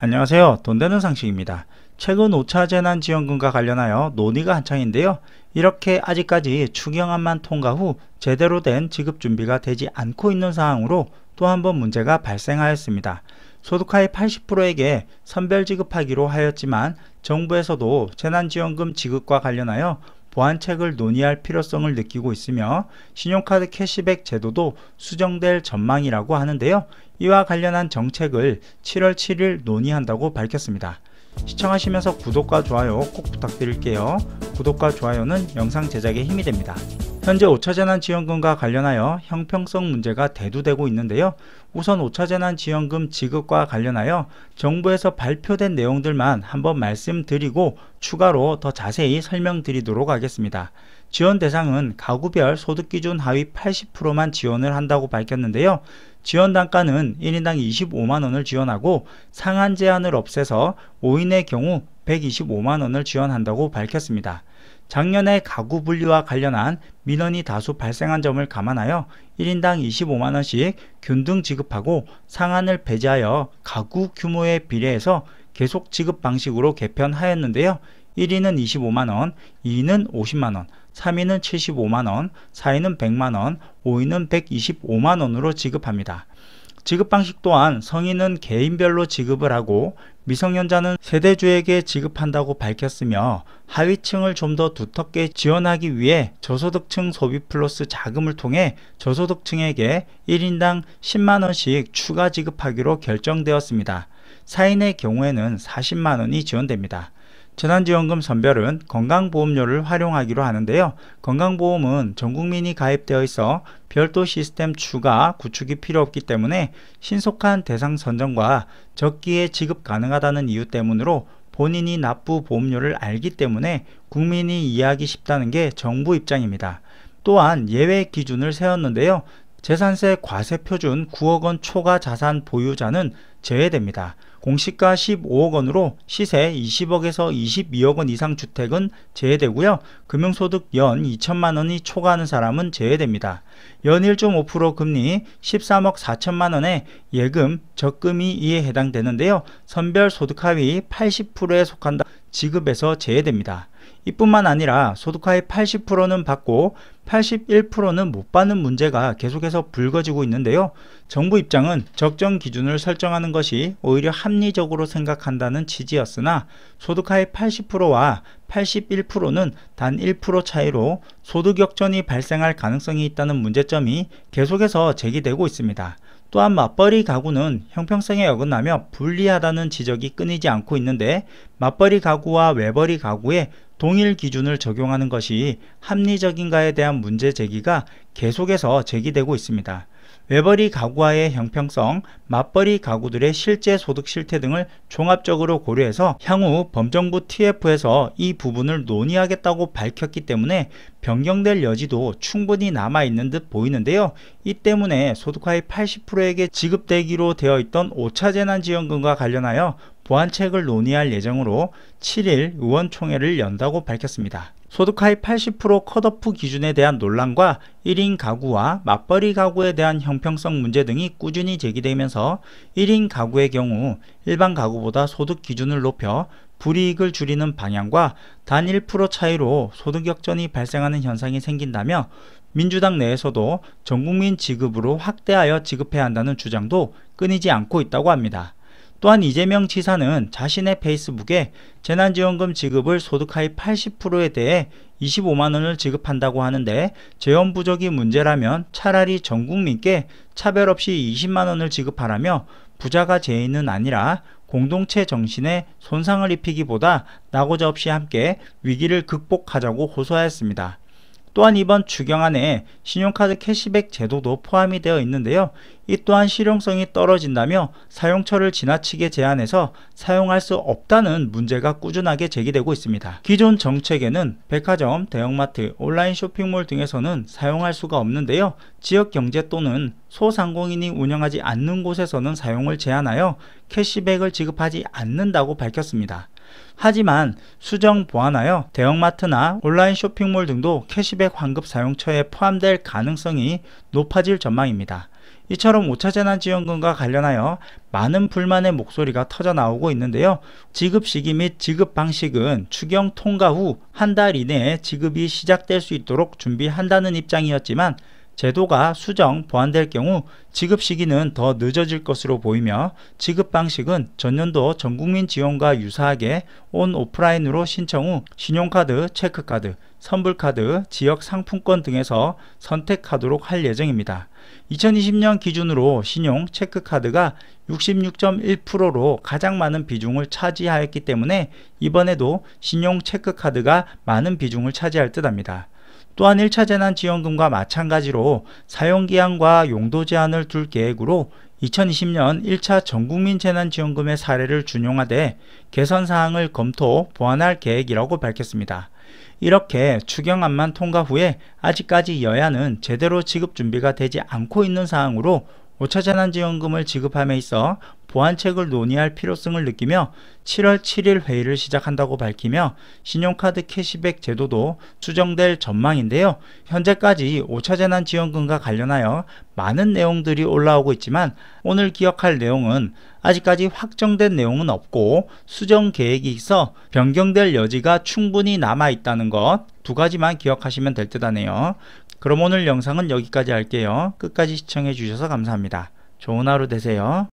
안녕하세요. 돈되는 상식입니다. 최근 5차 재난지원금과 관련하여 논의가 한창인데요. 이렇게 아직까지 추경안만 통과 후 제대로 된 지급 준비가 되지 않고 있는 상황으로 또 한 번 문제가 발생하였습니다. 소득하위 80%에게 선별 지급하기로 하였지만 정부에서도 재난지원금 지급과 관련하여 보완책을 논의할 필요성을 느끼고 있으며 신용카드 캐시백 제도도 수정될 전망이라고 하는데요. 이와 관련한 정책을 7월 7일 논의한다고 밝혔습니다. 시청하시면서 구독과 좋아요 꼭 부탁드릴게요. 구독과 좋아요는 영상 제작에 힘이 됩니다. 현재 5차 재난지원금과 관련하여 형평성 문제가 대두되고 있는데요. 우선 5차 재난지원금 지급과 관련하여 정부에서 발표된 내용들만 한번 말씀드리고 추가로 더 자세히 설명드리도록 하겠습니다. 지원 대상은 가구별 소득기준 하위 80%만 지원을 한다고 밝혔는데요. 지원 단가는 1인당 25만원을 지원하고 상한 제한을 없애서 5인의 경우 125만원을 지원한다고 밝혔습니다. 작년에 가구 분리와 관련한 민원이 다수 발생한 점을 감안하여 1인당 25만원씩 균등 지급하고 상한을 배제하여 가구 규모에 비례해서 계속 지급 방식으로 개편하였는데요. 1위는 25만원, 2위는 50만원, 3위는 75만원, 4위는 100만원, 5위는 125만원으로 지급합니다. 지급 방식 또한 성인은 개인별로 지급을 하고 미성년자는 세대주에게 지급한다고 밝혔으며 하위층을 좀 더 두텁게 지원하기 위해 저소득층 소비 플러스 자금을 통해 저소득층에게 1인당 10만원씩 추가 지급하기로 결정되었습니다. 4인의 경우에는 40만원이 지원됩니다. 재난지원금 선별은 건강보험료를 활용하기로 하는데요. 건강보험은 전국민이 가입되어 있어 별도 시스템 추가 구축이 필요 없기 때문에 신속한 대상 선정과 적기에 지급 가능하다는 이유 때문으로 본인이 납부 보험료를 알기 때문에 국민이 이해하기 쉽다는 게 정부 입장입니다. 또한 예외 기준을 세웠는데요. 재산세 과세표준 9억원 초과 자산 보유자는 제외됩니다. 공시가 15억원으로 시세 20억에서 22억원 이상 주택은 제외되고요. 금융소득 연 2천만원이 초과하는 사람은 제외됩니다. 연 1.5% 금리 13억 4천만원의 예금, 적금이 이에 해당되는데요. 선별 소득하위 80%에 속한다 지급에서 제외됩니다. 이뿐만 아니라 소득하위 80%는 받고 81%는 못 받는 문제가 계속해서 불거지고 있는데요. 정부 입장은 적정 기준을 설정하는 것이 오히려 합리적으로 생각한다는 취지였으나 소득하위 80%와 81%는 단 1% 차이로 소득 역전이 발생할 가능성이 있다는 문제점이 계속해서 제기되고 있습니다. 또한 맞벌이 가구는 형평성에 어긋나며 불리하다는 지적이 끊이지 않고 있는데 맞벌이 가구와 외벌이 가구에 동일 기준을 적용하는 것이 합리적인가에 대한 문제 제기가 계속해서 제기되고 있습니다. 외벌이 가구와의 형평성, 맞벌이 가구들의 실제 소득 실태 등을 종합적으로 고려해서 향후 범정부 TF에서 이 부분을 논의하겠다고 밝혔기 때문에 변경될 여지도 충분히 남아있는 듯 보이는데요. 이 때문에 소득하위 80%에게 지급되기로 되어 있던 5차 재난지원금과 관련하여 보완책을 논의할 예정으로 7일 의원총회를 연다고 밝혔습니다. 소득하위 80% 컷오프 기준에 대한 논란과 1인 가구와 맞벌이 가구에 대한 형평성 문제 등이 꾸준히 제기되면서 1인 가구의 경우 일반 가구보다 소득 기준을 높여 불이익을 줄이는 방향과 단 1% 차이로 소득 역전이 발생하는 현상이 생긴다며 민주당 내에서도 전국민 지급으로 확대하여 지급해야 한다는 주장도 끊이지 않고 있다고 합니다. 또한 이재명 지사는 자신의 페이스북에 재난지원금 지급을 소득하위 80%에 대해 25만원을 지급한다고 하는데 재원 부족이 문제라면 차라리 전국민께 차별 없이 20만원을 지급하라며 부자가 죄인은 아니라 공동체 정신에 손상을 입히기보다 나고자 없이 함께 위기를 극복하자고 호소하였습니다. 또한 이번 추경안에 신용카드 캐시백 제도도 포함이 되어 있는데요. 이 또한 실용성이 떨어진다며 사용처를 지나치게 제한해서 사용할 수 없다는 문제가 꾸준하게 제기되고 있습니다. 기존 정책에는 백화점, 대형마트, 온라인 쇼핑몰 등에서는 사용할 수가 없는데요. 지역경제 또는 소상공인이 운영하지 않는 곳에서는 사용을 제한하여 캐시백을 지급하지 않는다고 밝혔습니다. 하지만 수정 보완하여 대형마트나 온라인 쇼핑몰 등도 캐시백 환급 사용처에 포함될 가능성이 높아질 전망입니다. 이처럼 5차 재난지원금과 관련하여 많은 불만의 목소리가 터져 나오고 있는데요. 지급 시기 및 지급 방식은 추경 통과 후 한 달 이내에 지급이 시작될 수 있도록 준비한다는 입장이었지만 제도가 수정, 보완될 경우 지급 시기는 더 늦어질 것으로 보이며 지급 방식은 전년도 전국민 지원과 유사하게 온 오프라인으로 신청 후 신용카드, 체크카드, 선불카드, 지역 상품권 등에서 선택하도록 할 예정입니다. 2020년 기준으로 신용, 체크카드가 66.1%로 가장 많은 비중을 차지하였기 때문에 이번에도 신용, 체크카드가 많은 비중을 차지할 듯합니다. 또한 1차 재난지원금과 마찬가지로 사용기한과 용도 제한을 둘 계획으로 2020년 1차 전국민 재난지원금의 사례를 준용하되 개선사항을 검토, 보완할 계획이라고 밝혔습니다. 이렇게 추경안만 통과 후에 아직까지 여야는 제대로 지급 준비가 되지 않고 있는 사항으로 5차 재난지원금을 지급함에 있어 보완책을 논의할 필요성을 느끼며 7월 7일 회의를 시작한다고 밝히며 신용카드 캐시백 제도도 수정될 전망인데요. 현재까지 5차 재난지원금과 관련하여 많은 내용들이 올라오고 있지만 오늘 기억할 내용은 아직까지 확정된 내용은 없고 수정 계획이 있어 변경될 여지가 충분히 남아 있다는 것 두 가지만 기억하시면 될 듯 하네요. 그럼 오늘 영상은 여기까지 할게요. 끝까지 시청해 주셔서 감사합니다. 좋은 하루 되세요.